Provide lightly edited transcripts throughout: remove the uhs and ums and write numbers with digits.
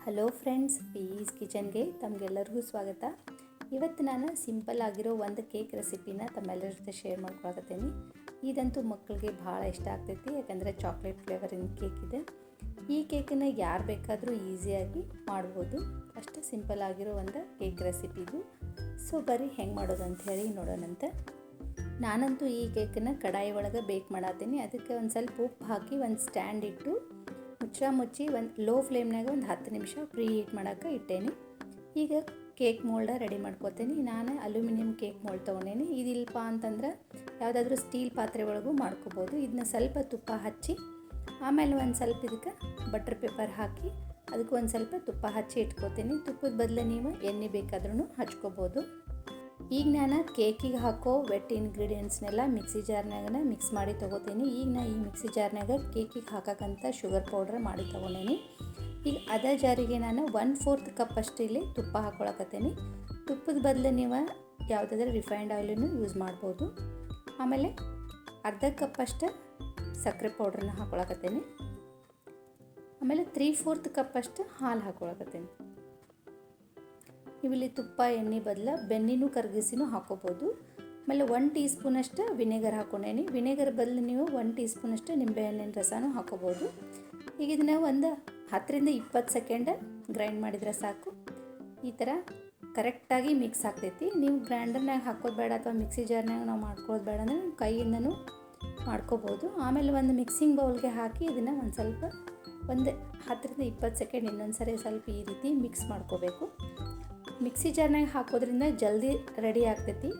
Hello friends, piece ಕಿಚನ್ಗೆ ತಮಗೆಲ್ಲರಿಗೂ ಸ್ವಾಗತ. ಇವತ್ತು ನಾನು ಸಿಂಪಲ್ ಆಗಿರೋ ಒಂದು ಕೇಕ್ ರೆಸಿಪಿನ ತಮ್ಮೆಲ್ಲರ ಜೊತೆ ಶೇರ್ ಮಾಡ್ಕೊಳಕತ್ತೀನಿ. ಇದಂತೂ ಮಕ್ಕಳಿಗೆ ಭಾಳ ಇಷ್ಟ ಆಗ್ತೈತಿ, ಯಾಕಂದರೆ ಚಾಕ್ಲೇಟ್ ಫ್ಲೇವರಿನ ಕೇಕ್ ಇದೆ. ಈ ಕೇಕನ್ನು ಯಾರು ಬೇಕಾದರೂ ಈಸಿಯಾಗಿ ಮಾಡ್ಬೋದು. ಅಷ್ಟು ಸಿಂಪಲ್ ಆಗಿರೋ ಒಂದು ಕೇಕ್ ರೆಸಿಪಿ ಇದು. ಸೊ ಬರೀ ಹೆಂಗೆ ಮಾಡೋದು ಅಂತ ಹೇಳಿ ನೋಡೋಣಂತೆ. ನಾನಂತೂ ಈ ಕೇಕನ್ನು ಕಡಾಯಿ ಒಳಗೆ ಬೇಕ್ ಮಾಡತ್ತೀನಿ. ಅದಕ್ಕೆ ಒಂದು ಸ್ವಲ್ಪ ಉಪ್ಪು ಹಾಕಿ ಒಂದು ಸ್ಟ್ಯಾಂಡ್ ಇಟ್ಟು ಮುಚ್ಚಿ ಒಂದು ಲೋ ಫ್ಲೇಮ್ನಾಗ ಒಂದು 10 ನಿಮಿಷ ಪ್ರೀ ಹೀಟ್ ಮಾಡೋಕೆ ಇಟ್ಟೇನಿ. ಈಗ ಕೇಕ್ ಮೋಲ್ಡ ರೆಡಿ ಮಾಡ್ಕೋತೀನಿ. ನಾನು ಅಲ್ಯೂಮಿನಿಯಂ ಕೇಕ್ ಮೋಲ್ಡ್ ತೊಗೊಂಡೇನಿ. ಇದಿಲ್ಲಪ್ಪ ಅಂತಂದ್ರೆ ಯಾವುದಾದ್ರೂ ಸ್ಟೀಲ್ ಪಾತ್ರೆ ಒಳಗೂ ಮಾಡ್ಕೋಬೋದು. ಇದನ್ನ ಸ್ವಲ್ಪ ತುಪ್ಪ ಹಚ್ಚಿ ಆಮೇಲೆ ಒಂದು ಸ್ವಲ್ಪ ಇದಕ್ಕೆ ಬಟರ್ ಪೇಪರ್ ಹಾಕಿ ಅದಕ್ಕೆ ಒಂದು ಸ್ವಲ್ಪ ತುಪ್ಪ ಹಚ್ಚಿ ಇಟ್ಕೋತೀನಿ. ತುಪ್ಪದ ಬದಲು ನೀವು ಎಣ್ಣೆ ಬೇಕಾದ್ರೂ ಹಚ್ಕೋಬೋದು. ಈಗ ನಾನು ಕೇಕಿಗೆ ಹಾಕೋ ವೆಟ್ ಇಂಗ್ರೀಡಿಯೆಂಟ್ಸ್ನೆಲ್ಲ ಮಿಕ್ಸಿ ಜಾರ್ನಾಗ ಮಿಕ್ಸ್ ಮಾಡಿ ತೊಗೋತೀನಿ. ಈಗ ನಾನು ಈ ಮಿಕ್ಸಿ ಜಾರ್ನಾಗ ಕೇಕಿಗೆ ಹಾಕೋಕ್ಕಂಥ ಶುಗರ್ ಪೌಡ್ರ್ ಮಾಡಿ ತೊಗೊಂಡೇನಿ. ಈಗ ಅದೇ ಜಾರಿಗೆ ನಾನು 1/4 ಕಪ್ ಅಷ್ಟು ಇಲ್ಲಿ ತುಪ್ಪ ಹಾಕ್ಕೊಳಕತ್ತೀನಿ. ತುಪ್ಪದ ಬದಲು ನೀವು ಯಾವುದಾದ್ರೂ ರಿಫೈನ್ಡ್ ಆಯಿಲನ್ನು ಯೂಸ್ ಮಾಡ್ಬೋದು. ಆಮೇಲೆ ಅರ್ಧ ಕಪ್ ಅಷ್ಟು ಸಕ್ಕರೆ ಪೌಡ್ರನ್ನ ಹಾಕ್ಕೊಳಕತ್ತೀನಿ. ಆಮೇಲೆ 3/4 ಕಪ್ ಅಷ್ಟು ಹಾಲು ಹಾಕ್ಕೊಳಕತ್ತೀನಿ. ಇವಿಲ್ಲಿ ತುಪ್ಪ ಎಣ್ಣೆ ಬದಲು ಬೆನ್ನಿನೂ ಕರಗಿಸಿನೂ ಹಾಕೋಬೋದು. ಆಮೇಲೆ 1 ಟೀ ಸ್ಪೂನಷ್ಟು ವಿನೆಗರ್ ಹಾಕ್ಕೊಂಡೇನಿ. ವಿನೆಗರ್ ಬದಲು ನೀವು 1 ಟೀ ಸ್ಪೂನಷ್ಟು ನಿಂಬೆಹಣ್ಣಿನ ರಸನೂ ಹಾಕೋಬೋದು. ಈಗ ಇದನ್ನ ಒಂದು 10ರಿಂದ 20 ಸೆಕೆಂಡ್ ಗ್ರೈಂಡ್ ಮಾಡಿದರೆ ಸಾಕು. ಈ ಥರ ಕರೆಕ್ಟಾಗಿ ಮಿಕ್ಸ್ ಆಗ್ತೈತಿ. ನೀವು ಗ್ರೈಂಡರ್ನಾಗ ಹಾಕೋದು ಬೇಡ ಅಥವಾ ಮಿಕ್ಸಿ ಜಾರ್ನಾಗ ನಾವು ಮಾಡ್ಕೊಳ್ಳೋದು ಬೇಡ ಅಂದರೆ ಕೈಯಿಂದನೂ ಮಾಡ್ಕೋಬೋದು. ಆಮೇಲೆ ಒಂದು ಮಿಕ್ಸಿಂಗ್ ಬೌಲ್ಗೆ ಹಾಕಿ ಇದನ್ನು ಒಂದು ಸ್ವಲ್ಪ 10ರಿಂದ 20 ಸೆಕೆಂಡ್ ಇನ್ನೊಂದು ಸರಿ ಸ್ವಲ್ಪ ಈ ರೀತಿ ಮಿಕ್ಸ್ ಮಾಡ್ಕೋಬೇಕು. ಮಿಕ್ಸಿ ಜಾರ್ನಾಗ ಹಾಕೋದ್ರಿಂದ ಜಲ್ದಿ ರೆಡಿ ಆಗ್ತೈತಿ.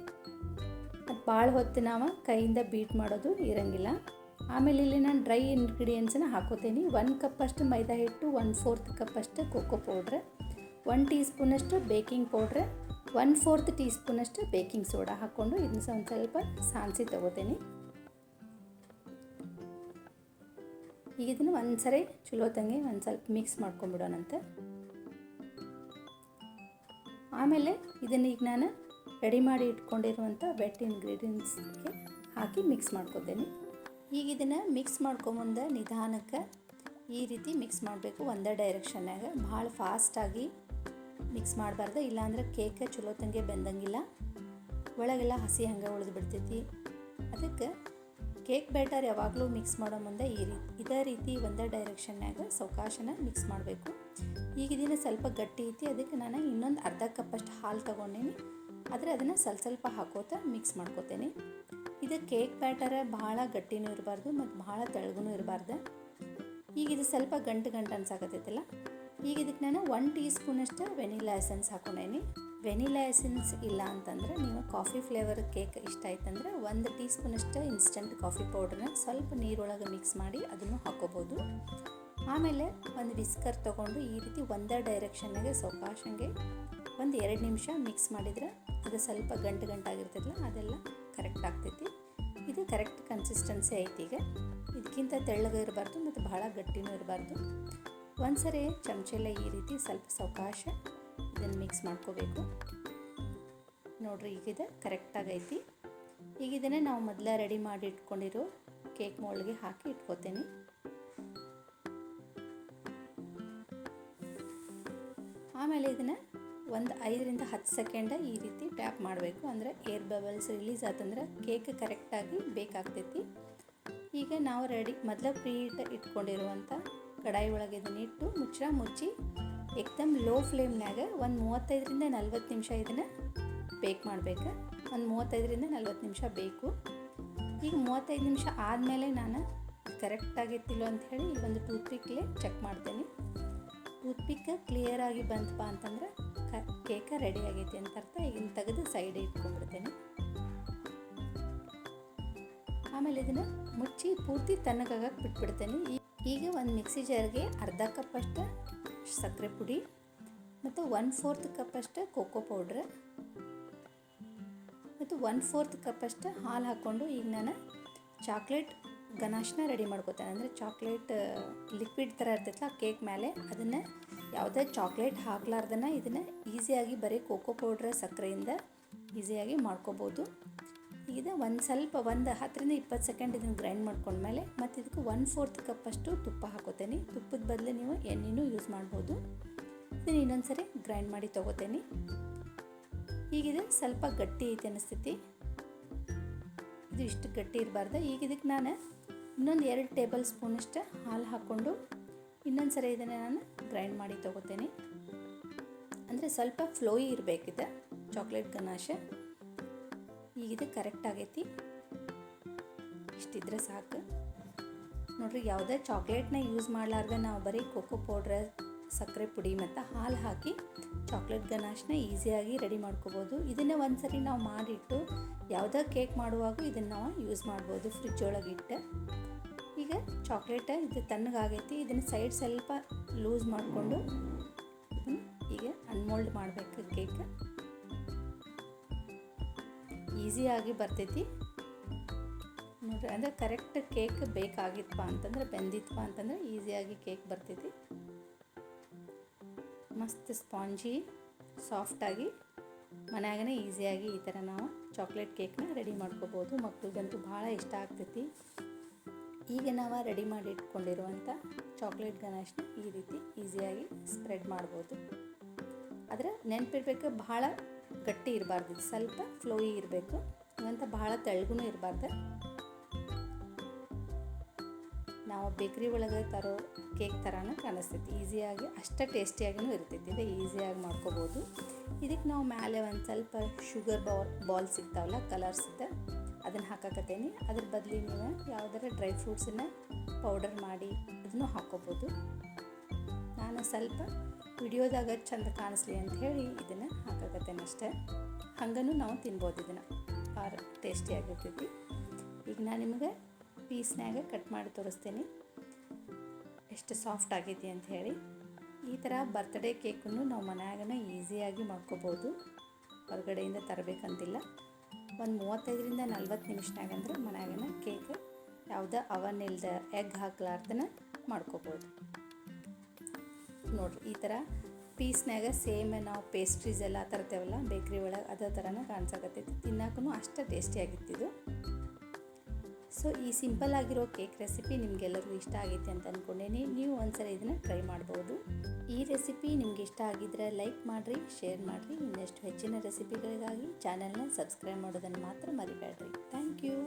ಅದು ಭಾಳ ಹೊತ್ತು ನಾವು ಕೈಯಿಂದ ಬೀಟ್ ಮಾಡೋದು ಇರೋಂಗಿಲ್ಲ. ಆಮೇಲೆ ಇಲ್ಲಿ ನಾನು ಡ್ರೈ ಇಂಗ್ರೀಡಿಯೆಂಟ್ಸನ್ನ ಹಾಕೋತೀನಿ. 1 ಕಪ್ ಅಷ್ಟು ಮೈದಾ ಹಿಟ್ಟು, 1/4 ಕಪ್ ಅಷ್ಟು ಕೋಕೋ ಪೌಡ್ರ್, 1 ಟೀ ಸ್ಪೂನಷ್ಟು ಬೇಕಿಂಗ್ ಪೌಡ್ರ್, 1/4 ಟೀ ಸ್ಪೂನಷ್ಟು ಬೇಕಿಂಗ್ ಸೋಡಾ ಹಾಕ್ಕೊಂಡು ಇದನ್ನ ಒಂದು ಸ್ವಲ್ಪ ಸಾಣಿಸಿ ತೊಗೋತೀನಿ. ಈಗ ಇದನ್ನು ಒಂದು ಸರಿ ಚಲೋ ತಂಗೆ ಒಂದು ಸ್ವಲ್ಪ ಮಿಕ್ಸ್ ಮಾಡ್ಕೊಂಬಿಡೋಣಂತೆ. ಆಮೇಲೆ ಇದನ್ನು ಈಗ ನಾನು ರೆಡಿ ಮಾಡಿ ಇಟ್ಕೊಂಡಿರುವಂಥ ವೆಟ್ ಇಂಗ್ರೀಡಿಯೆಂಟ್ಸ್ಗೆ ಹಾಕಿ ಮಿಕ್ಸ್ ಮಾಡ್ಕೋತೀನಿ. ಈಗ ಇದನ್ನು ಮಿಕ್ಸ್ ಮಾಡ್ಕೊಂಬಂದು ನಿಧಾನಕ್ಕೆ ಈ ರೀತಿ ಮಿಕ್ಸ್ ಮಾಡಬೇಕು. ಒಂದೇ ಡೈರೆಕ್ಷನ್ನಾಗ ಭಾಳ ಫಾಸ್ಟಾಗಿ ಮಿಕ್ಸ್ ಮಾಡಬಾರ್ದು, ಇಲ್ಲಾಂದ್ರೆ ಕೇಕ್ ಚಲೋ ತಂಗೆ ಬೆಂದಂಗಿಲ್ಲ, ಒಳಗೆಲ್ಲ ಹಸಿ ಹಂಗೆ ಉಳಿದು ಬಿಡ್ತೈತಿ. ಅದಕ್ಕೆ ಕೇಕ್ ಬ್ಯಾಟರ್ ಯಾವಾಗಲೂ ಮಿಕ್ಸ್ ಮಾಡೋ ಮುಂದೆ ಇದೇ ರೀತಿ ಒಂದೇ ಡೈರೆಕ್ಷನ್ನಾಗ ಸಾವಕಾಶನ ಮಿಕ್ಸ್ ಮಾಡಬೇಕು. ಈಗ ಇದನ್ನು ಸ್ವಲ್ಪ ಗಟ್ಟಿ ಐತಿ, ಅದಕ್ಕೆ ನಾನು ಇನ್ನೊಂದು ಅರ್ಧ ಕಪ್ ಅಷ್ಟು ಹಾಲು ತೊಗೊಂಡೇನಿ. ಆದರೆ ಅದನ್ನು ಸ್ವಲ್ಪ ಹಾಕೋತಾ ಮಿಕ್ಸ್ ಮಾಡ್ಕೋತೇನೆ. ಇದು ಕೇಕ್ ಬ್ಯಾಟರ ಭಾಳ ಗಟ್ಟಿನೂ ಇರಬಾರ್ದು ಮತ್ತು ಭಾಳ ತೆಳ್ಳಗೂ ಇರಬಾರ್ದು. ಈಗ ಇದು ಸ್ವಲ್ಪ ಗಂಟು ಅನ್ಸಾಕತ್ತೈತಲ್ಲ. ಈಗ ಇದಕ್ಕೆ ನಾನು 1 ಟೀ ಸ್ಪೂನಷ್ಟು ವೆನಿಲಾ ಎಸೆನ್ಸ್ ಹಾಕೊಂಡೇನಿ. ವೆನಿಲಾ ಎಸೆನ್ಸ್ ಇಲ್ಲ ಅಂತಂದರೆ ನೀವು ಕಾಫಿ ಫ್ಲೇವರ್ ಕೇಕ್ ಇಷ್ಟ ಆಯ್ತಂದ್ರೆ 1 ಟೀ ಸ್ಪೂನಷ್ಟು ಇನ್ಸ್ಟಂಟ್ ಕಾಫಿ ಪೌಡ್ರನ್ನ ಸ್ವಲ್ಪ ನೀರೊಳಗೆ ಮಿಕ್ಸ್ ಮಾಡಿ ಅದನ್ನು ಹಾಕೋಬೋದು. ಆಮೇಲೆ ಒಂದು ವಿಸ್ಕರ್ ತೊಗೊಂಡು ಈ ರೀತಿ ಒಂದೇ ಡೈರೆಕ್ಷನ್ನಾಗೆ ಸಾವಕಾಶಂಗೆ ಒಂದು 2 ನಿಮಿಷ ಮಿಕ್ಸ್ ಮಾಡಿದರೆ ಅದು ಸ್ವಲ್ಪ ಗಂಟಾಗಿರ್ತೈತಲ್ಲ, ಅದೆಲ್ಲ ಕರೆಕ್ಟ್ ಆಗ್ತೈತಿ. ಇದು ಕರೆಕ್ಟ್ ಕನ್ಸಿಸ್ಟೆನ್ಸಿ ಐತಿ. ಈಗ ಇದಕ್ಕಿಂತ ತೆಳ್ಳಗೆ ಇರಬಾರ್ದು ಮತ್ತು ಭಾಳ ಗಟ್ಟಿನೂ ಇರಬಾರ್ದು. ಒಂದು ಸರಿ ಚಮಚೆಲ್ಲ ಈ ರೀತಿ ಸ್ವಲ್ಪ ಸಾವಕಾಶ ಇದನ್ನು ಮಿಕ್ಸ್ ಮಾಡ್ಕೋಬೇಕು. ನೋಡಿರಿ, ಈಗಿದು ಕರೆಕ್ಟಾಗೈತಿ. ಈಗ ಇದನ್ನು ನಾವು ಮೊದಲೇ ರೆಡಿ ಮಾಡಿ ಇಟ್ಕೊಂಡಿರೋ ಕೇಕ್ ಮೋಲ್ಡ್ಗೆ ಹಾಕಿ ಇಟ್ಕೋತೀನಿ. ಆಮೇಲೆ ಇದನ್ನು ಒಂದು 5ರಿಂದ 10 ಸೆಕೆಂಡ ಈ ರೀತಿ ಟ್ಯಾಪ್ ಮಾಡಬೇಕು. ಅಂದರೆ ಏರ್ ಬಬಲ್ಸ್ ರಿಲೀಸ್ ಆತಂದ್ರೆ ಕೇಕ್ ಕರೆಕ್ಟಾಗಿ ಬೇಕಾಗ್ತೈತಿ. ಈಗ ನಾವು ಮೊದಲ ಪ್ರೀ ಇಟ್ಕೊಂಡಿರುವಂಥ ಕಡಾಯಿ ಒಳಗೆ ಇದನ್ನು ಇಟ್ಟು ಮುಚ್ಚಿ ಏಕ್ದಮ್ ಲೋ ಫ್ಲೇಮ್ನಾಗ ಒಂದು 35ರಿಂದ 40 ನಿಮಿಷ ಇದನ್ನು ಬೇಕ್ ಮಾಡಬೇಕು. ಒಂದು 35ರಿಂದ 40 ನಿಮಿಷ ಬೇಕು. ಈಗ 35 ನಿಮಿಷ ಆದಮೇಲೆ ನಾನು ಕರೆಕ್ಟಾಗಿತ್ತಿಲ್ಲೋ ಅಂಥೇಳಿ ಈ ಒಂದು ಟೂತ್ಪಿಕ್ಲೆ ಚೆಕ್ ಮಾಡ್ತೇನೆ. ಟೂತ್ಪಿಕ್ ಕ್ಲಿಯರಾಗಿ ಬಂತಪ್ಪ ಅಂತಂದ್ರೆ ಕೇಕ ರೆಡಿ ಆಗೈತಿ ಅಂತ ಅರ್ಥ. ಈಗಿನ ತೆಗೆದು ಸೈಡ್ ಇಟ್ಕೊಂಡ್ಬಿಡ್ತೇನೆ. ಆಮೇಲೆ ಇದನ್ನು ಮುಚ್ಚಿ ಪೂರ್ತಿ ತಣ್ಣಗಾಗಕ್ಕೆ ಬಿಟ್ಬಿಡ್ತೇನೆ. ಈಗ ಒಂದು ಮಿಕ್ಸಿ ಜಾರ್ಗೆ ಅರ್ಧ ಕಪ್ ಅಷ್ಟು ಸಕ್ಕರೆ ಪುಡಿ ಮತ್ತು 1/4 ಕಪ್ ಅಷ್ಟು ಕೋಕೋ ಪೌಡ್ರ್ ಮತ್ತು 1/4 ಕಪ್ ಅಷ್ಟು ಹಾಲು ಹಾಕ್ಕೊಂಡು ಈಗ ನಾನು ಚಾಕ್ಲೇಟ್ ಗನಾಶ್ನ ರೆಡಿ ಮಾಡ್ಕೋತೇನೆ. ಅಂದರೆ ಚಾಕ್ಲೇಟ್ ಲಿಕ್ವಿಡ್ ಥರ ಇರ್ತೈತಲ್ಲ ಕೇಕ್ ಮೇಲೆ, ಅದನ್ನು ಯಾವುದೇ ಚಾಕ್ಲೇಟ್ ಹಾಕ್ಲಾರ್ದನ್ನ ಇದನ್ನು ಈಸಿಯಾಗಿ ಬರೀ ಕೋಕೋ ಪೌಡ್ರ್ ಸಕ್ಕರೆಯಿಂದ ಈಸಿಯಾಗಿ ಮಾಡ್ಕೋಬೋದು. ಈಗ ಒಂದು 10ರಿಂದ 20 ಸೆಕೆಂಡ್ ಇದನ್ನು ಗ್ರೈಂಡ್ ಮಾಡ್ಕೊಂಡ್ಮೇಲೆ ಮತ್ತು ಇದಕ್ಕೆ 1/4 ಕಪ್ ಅಷ್ಟು ತುಪ್ಪ ಹಾಕೋತೇನೆ. ತುಪ್ಪದ ಬದಲು ನೀವು ಎಣ್ಣೆನೂ ಯೂಸ್ ಮಾಡ್ಬೋದು. ಇದನ್ನು ಇನ್ನೊಂದು ಸರಿ ಗ್ರೈಂಡ್ ಮಾಡಿ ತೊಗೋತೇನೆ. ಈಗಿದೆ ಸ್ವಲ್ಪ ಗಟ್ಟಿ ಐತೆ ಅನಿಸ್ತೈತಿ, ಇದು ಇಷ್ಟು ಗಟ್ಟಿ ಇರಬಾರ್ದು. ಈಗ ಇದಕ್ಕೆ ನಾನು ಇನ್ನೊಂದು 2 ಟೇಬಲ್ ಸ್ಪೂನಷ್ಟು ಹಾಲು ಹಾಕ್ಕೊಂಡು ಇನ್ನೊಂದು ಸರಿ ಇದನ್ನು ನಾನು ಗ್ರೈಂಡ್ ಮಾಡಿ ತೊಗೋತೇನೆ. ಅಂದರೆ ಸ್ವಲ್ಪ ಫ್ಲೋಯಿ ಇರಬೇಕಿದೆ ಚಾಕ್ಲೇಟ್ ಗನಾಶೆ. ಈಗಿದು ಕರೆಕ್ಟ್ ಆಗೈತಿ, ಇಷ್ಟಿದ್ರೆ ಸಾಕು ನೋಡಿರಿ. ಯಾವುದೇ ಚಾಕ್ಲೇಟ್ನ ಯೂಸ್ ಮಾಡಲಾರ್ದೆ ನಾವು ಬರೀ ಕೋಕೋ ಪೌಡ್ರ್, ಸಕ್ಕರೆ ಪುಡಿ ಮತ್ತು ಹಾಲು ಹಾಕಿ ಚಾಕ್ಲೇಟ್ ಗನಾಶನ್ನ ಈಸಿಯಾಗಿ ರೆಡಿ ಮಾಡ್ಕೋಬೋದು. ಇದನ್ನು ಒಂದು ಸರಿ ನಾವು ಮಾಡಿಟ್ಟು ಯಾವುದೇ ಕೇಕ್ ಮಾಡುವಾಗ ಇದನ್ನು ನಾವು ಯೂಸ್ ಮಾಡ್ಬೋದು ಫ್ರಿಜ್ ಒಳಗೆ ಇಟ್ಟು. ಈಗ ಚಾಕ್ಲೇಟ ಇದು ತಣ್ಣಗಾಗೈತಿ, ಇದನ್ನು ಸೈಡ್ ಸ್ವಲ್ಪ ಲೂಸ್ ಮಾಡಿಕೊಂಡು ಇದನ್ನು ಈಗ ಅನ್ಮೋಲ್ಡ್ ಮಾಡಬೇಕು. ಕೇಕ್ ಈಸಿಯಾಗಿ ಬರ್ತೈತಿ ನೋಡಿರಿ. ಅಂದರೆ ಕರೆಕ್ಟ್ ಕೇಕ್ ಬೇಕಾಗಿತ್ತಪ್ಪ ಅಂತಂದ್ರೆ, ಬೆಂದಿತ್ತಪ್ಪ ಅಂತಂದ್ರೆ ಈಸಿಯಾಗಿ ಕೇಕ್ ಬರ್ತೈತಿ. ಮಸ್ತ್ ಸ್ಪಾಂಜಿ ಸಾಫ್ಟಾಗಿ ಮನ್ಯಾಗನೇ ಈಸಿಯಾಗಿ ಈ ಥರ ನಾವು ಚಾಕ್ಲೇಟ್ ಕೇಕ್ನ ರೆಡಿ ಮಾಡ್ಕೋಬೋದು. ಮಕ್ಳಿಗಂತೂ ಭಾಳ ಇಷ್ಟ ಆಗ್ತೈತಿ. ಈಗ ನಾವು ರೆಡಿ ಮಾಡಿ ಇಟ್ಕೊಂಡಿರುವಂಥ ಚಾಕ್ಲೇಟ್ ಗನಾಶ್ನ ಈ ರೀತಿ ಈಸಿಯಾಗಿ ಸ್ಪ್ರೆಡ್ ಮಾಡ್ಬೋದು. ಆದರೆ ನೆನಪಿಡ್ಬೇಕು, ಭಾಳ ಗಟ್ಟಿ ಇರಬಾರ್ದು, ಸ್ವಲ್ಪ ಫ್ಲೋಯಿ ಇರಬೇಕು. ಇವಂತ ಭಾಳ ತೆಳ್ಳಗೂ ಇರಬಾರ್ದು. ನಾವು ಬೇಕ್ರಿ ಒಳಗೆ ತರೋ ಕೇಕ್ ಥರನೂ ಕಾಣಿಸ್ತೈತಿ. ಈಸಿಯಾಗಿ ಅಷ್ಟೇ ಟೇಸ್ಟಿಯಾಗಿಯೂ ಇರ್ತೈತಿ. ಇದು ಈಸಿಯಾಗಿ ಮಾಡ್ಕೋಬೋದು. ಇದಕ್ಕೆ ನಾವು ಮೇಲೆ ಒಂದು ಸ್ವಲ್ಪ ಶುಗರ್ ಬಾಲ್ ಸಿಗ್ತಾವಲ್ಲ ಕಲರ್ಸಿದ್ದ, ಅದನ್ನು ಹಾಕಕತ್ತೇನೆ. ಅದ್ರ ಬದಲಿ ನೀವು ಯಾವುದಾರ ಡ್ರೈ ಫ್ರೂಟ್ಸನ್ನು ಪೌಡರ್ ಮಾಡಿ ಅದನ್ನು ಹಾಕ್ಕೋಬೋದು. ನಾನು ಸ್ವಲ್ಪ ವಿಡಿಯೋದಾಗ ಚಂದ ಕಾಣಿಸ್ಲಿ ಅಂತ ಹೇಳಿ ಇದನ್ನು ಹಾಕಕತ್ತೇನೆ ಅಷ್ಟೇ. ಹಂಗೂ ನಾವು ತಿನ್ಬೋದು, ಇದನ್ನು ಭಾಳ ಟೇಸ್ಟಿಯಾಗಿರ್ತೈತಿ. ಈಗ ನಾನು ನಿಮಗೆ ಪೀಸ್ನಾಗ ಕಟ್ ಮಾಡಿ ತೋರಿಸ್ತೀನಿ ಎಷ್ಟು ಸಾಫ್ಟ್ ಆಗೈತಿ ಅಂತ ಹೇಳಿ. ಈ ಥರ ಬರ್ತ್ಡೇ ಕೇಕನ್ನು ನಾವು ಮನ್ಯಾಗನೇ ಈಸಿಯಾಗಿ ಮಾಡ್ಕೋಬೋದು, ಹೊರಗಡೆಯಿಂದ ತರಬೇಕಂತಿಲ್ಲ. ಒಂದು 35ರಿಂದ 40 ನಿಮಿಷನಾಗಂದ್ರೆ ಮನ್ಯಾಗನ ಕೇಕ್ ಯಾವುದೇ ಅವನ್ ಇಲ್ಲದೆ ಎಗ್ ಹಾಕ್ಲಾರ್ದನ ಮಾಡ್ಕೋಬೋದು. ನೋಡಿರಿ, ಈ ಥರ ಪೀಸ್ನಾಗ ಸೇಮ್ ನಾವು ಪೇಸ್ಟ್ರೀಸ್ ಎಲ್ಲ ತರ್ತೇವಲ್ಲ ಬೇಕ್ರಿ ಒಳಗೆ, ಅದೇ ಥರನ ಕಾಣಿಸಕತ್ತೈತಿ. ತಿನ್ನೋಕ್ಕೂ ಅಷ್ಟೇ ಟೇಸ್ಟಿಯಾಗಿತ್ತಿದು. ಸೊ ಈ ಸಿಂಪಲ್ ಆಗಿರೋ ಕೇಕ್ ರೆಸಿಪಿ ನಿಮಗೆಲ್ಲರಿಗೂ ಇಷ್ಟ ಆಗೈತೆ ಅಂತ ಅಂದ್ಕೊಂಡೇನಿ. ನೀವು ಒಂದ್ಸರಿ ಇದನ್ನು ಟ್ರೈ ಮಾಡ್ಬೋದು. ಈ ರೆಸಿಪಿ ನಿಮ್ಗೆ ಇಷ್ಟ ಆಗಿದ್ದರೆ ಲೈಕ್ ಮಾಡಿರಿ, ಶೇರ್ ಮಾಡಿರಿ. ಇನ್ನಷ್ಟು ಹೆಚ್ಚಿನ ರೆಸಿಪಿಗಳಿಗಾಗಿ ಚಾನಲ್ನ ಸಬ್ಸ್ಕ್ರೈಬ್ ಮಾಡೋದನ್ನು ಮಾತ್ರ ಮರಿಬೇಡ್ರಿ. Thank you.